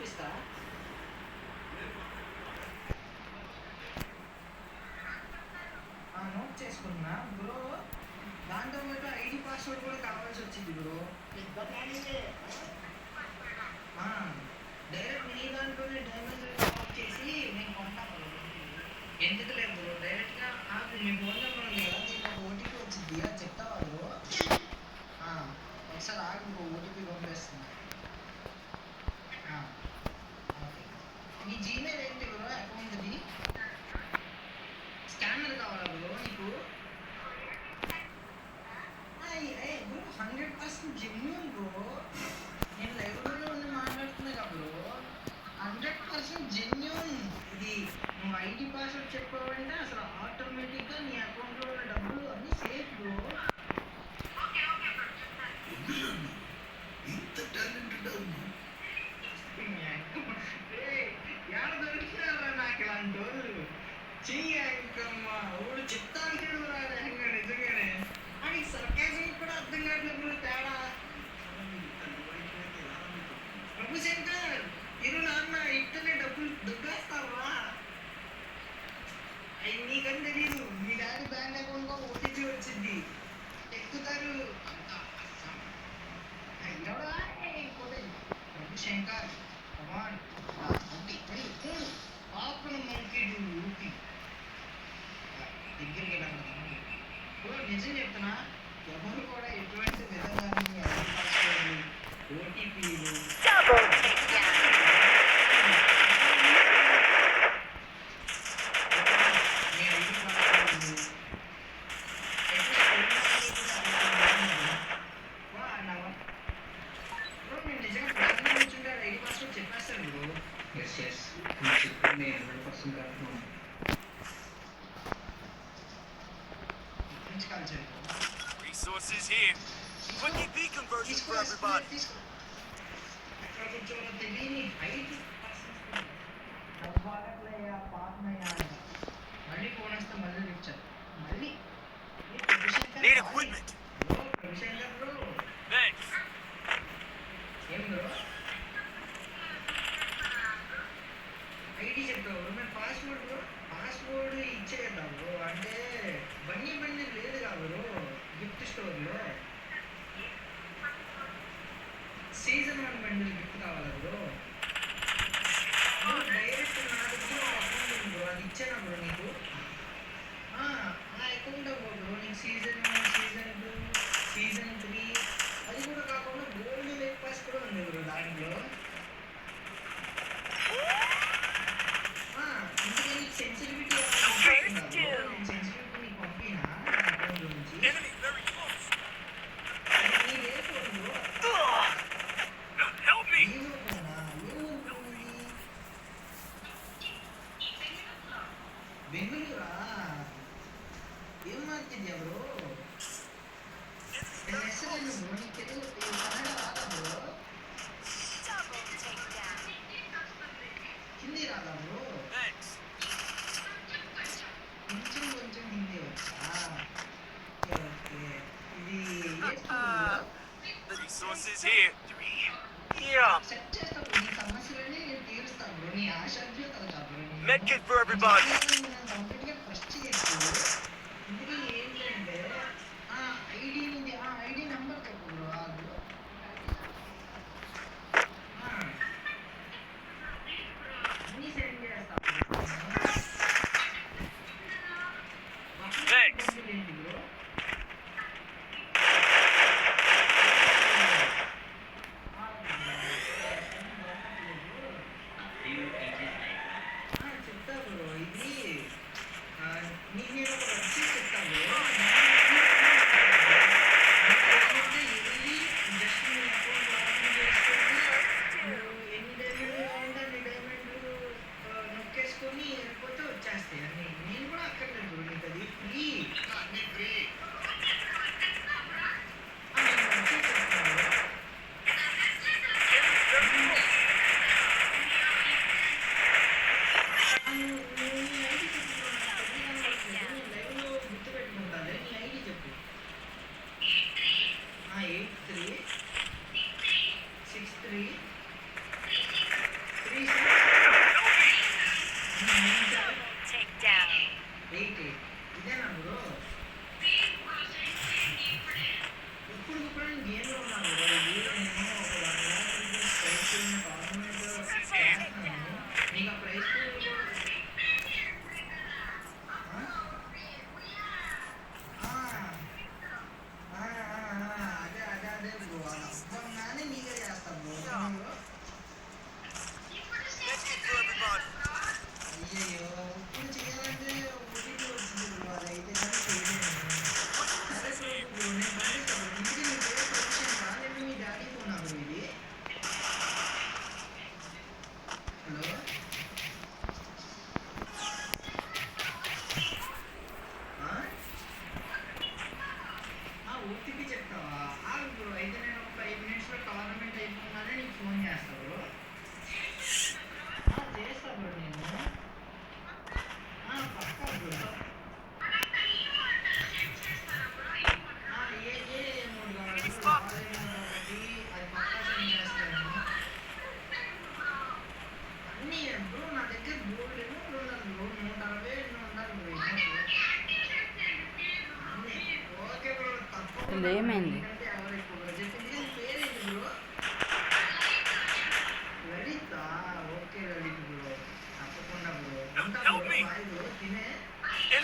చూపిస్తా. నోట్ చేసుకున్నా బ్రో. దాంతో పాటు ఐడి పాస్వర్డ్ కూడా కావాల్సి వచ్చింది బ్రో. డైరెక్ట్ నీ దాంట్లోనే డైమండ్ ఆఫ్ చేసి నేను కొంటాను. ఎందుకు లేదు బ్రో, డైరెక్ట్గా మీ ఫోన్ నెంబర్ ఉంది కదా, దీనికి ఒక ఓటీపీ వచ్చింది, అది చెప్తావా బ్రో? ఒకసారి ఆగి బ్రో, ఓటీపీ పంపేస్తున్నా. ఓకే, మీ జీమెయిల్ ఏంటి బ్రో? అకౌంట్ది స్కానర్ కావాలా బ్రో నీకు? Bro 100% genuine bro. నేను లైబ్రరీలో ఉండి మాట్లాడుతున్నా కదా బ్రో, 100% జెన్యూన్. ఇది నువ్వు ఐడి పాస్వర్డ్ చెప్పావంటే అసలు ఆటోమేటిక్గా నీ అకౌంట్లో ఉన్న డబ్బులు అన్నీ సేఫ్ బ్రో. ఇంత టాలెంటెడ్ ఎక్కడ దొరికినా నాకు ఇలాంటి వాళ్ళు చెయ్యమ్మా ఊడు చెప్తాను నిజంగా నిజంగానే. అని సర్కాజం కూడా అర్థం కావట్లేదు తేడా. ప్రభు శంకర్ ఇరు నాన్న ఇట్టనే డబ్బులు దుబ్బేస్తావా? అవి నీకని తెలీదు. మీ డాడీ బ్యాంక్ అకౌంట్ లో ఓటీపీ వచ్చింది, ఎక్కుతారు. ప్రభు శంకర్ కమాన్ పాపను మంకిడు ఊపి దగ్గరికి కూడా. నిజం చెప్తున్నా, ఎవరు కూడా ఎటువంటి విధంగా ఓటీపీలు చెప్పేస్తాను బ్రో. నేను 100% correct. Resources here. Quick EP conversion for everybody. Need equipment. Thanks. ID చెప్తావు, మన పాస్వర్డ్ ఇచ్చేద్దాం బ్రో. అంటే బండి లేదు కదా బ్రో గిఫ్ట్ స్టోర్లో. సీజన్ 1 బండిల్ గిఫ్ట్ కావాలా బ్రో? డైరెక్ట్ నా దగ్గర అకౌంట్ ఉంది బ్రో, అది ఇచ్చానా బ్రో నీకు? ఆ అకౌంట్ బ్రో నీకు సీజన్ 1, సీజన్ 2, సీజన్ 3, అది కూడా కాకుండా గోల్డ్ లేక్ పాస్ కూడా ఉంది బ్రో దాంట్లో. సెన్సిటివిటీ నీకు పంపినా అకౌంట్ నుంచి. Enemy very close. నీదే ఫోన్ బ్రో. Help me. బెంగళూరా? ఏం మార్చింది బ్రో? బ్రో నీకు తెలుగు కన్నడ రాదా బ్రో? హిందీ రాదా బ్రో? Thanks. కొంచెం హిందీ వచ్చా? ఓకే ఇది The resources here. 3. Yeah. Set చేస్తా బ్రో, నీ సమస్యలన్నీ నేను తీరుస్తాను బ్రో. నీ ఆశాభ్యత కదా బ్రో. Medkit for everybody. కంప్లీట్గా ఫస్ట్ చేస్తూ ఇందులో ఏంటంటే ఐడి ఉంది, ఆ ఐడి నెంబర్ చెప్పు బ్రో. అన్నీ సెండ్ చేస్తా. Thanks. ఏంటి బ్రో? చెప్తా బ్రో, ఇది ఓటీపీ చెప్తావా? ఆగు బ్రో, అయితే నేను ఒక 5 మినిట్స్లో టోర్నమెంట్ అయిపోగానే నీకు ఫోన్ చేస్తా బ్రో. చేస్తా బ్రో నేను. పక్కా బ్రో. ఏ అమౌంట్ కావాలి? ఒకటి అది పక్కా సెండ్ చేస్తాను. అన్నీ బ్రో నా దగ్గర గోల్డ్ ఎన్నో ఉండాలి బ్రో, 160 ఎన్నో ఉండాలి బ్రో. ఓకే బ్రో, తప్పకుండా. ఏమైంది? ఎందుకంటే ఎవరు ఎక్కువ చెప్పి పేరేంటి బ్రో? లలిత. ఓకే లలిత బ్రో, తప్పకుండా బ్రో. ఉంటా బ్రో, బాయ్ బ్రో. తినే